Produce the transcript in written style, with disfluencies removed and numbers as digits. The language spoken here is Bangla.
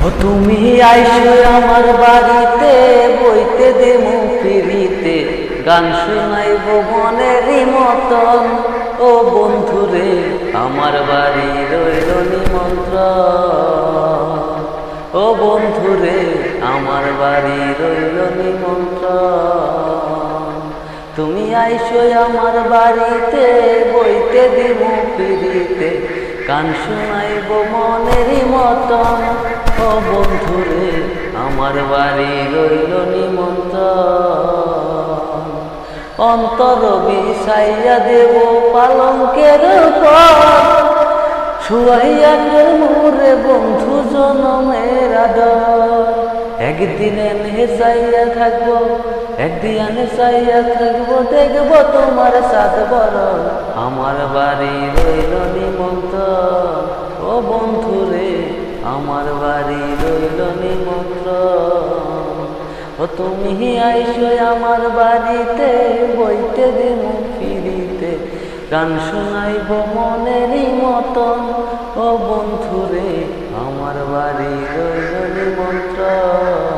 ও তুমি আইসো আমার বাড়িতে, বইতে দেমু ফিরিতে, গান শুনাইব মনেরই মতন। ও বন্ধুরে আমার বাড়ি রইল নিমন্ত্রণ, ও বন্ধুরে আমার বাড়ি রইল নিমন্ত্রণ। তুমি আইসো আমার বাড়িতে, বইতে দিমু ফিরিতে, গান শুনাইব মনেরই মতন। ও বন্ধুরে আমার বাড়ি রইল নিমন্ত্রণ। অন্তর বিছাইয়া দেব পালঙ্কের উপর, শুয়াইয়া মোরে বন্ধু জনমের আদর। একদিন এনে চাইয়া থাকবো, একদিন চাইয়া থাকবো, দেখবো তোমার সাথ বরণ। আমার বাড়ি রইল নিমন্ত্রণ, ও বন্ধুরে আমার বাড়ি রইল নিমন্ত্রণ। ও তুমি আইসো আমার বাড়িতে, বইতে দিমু ফিরিতে, গান শুনাইব মনেরই মতন। ও বন্ধুরে আমার বাড়ি রইল নিমন্ত্রণ।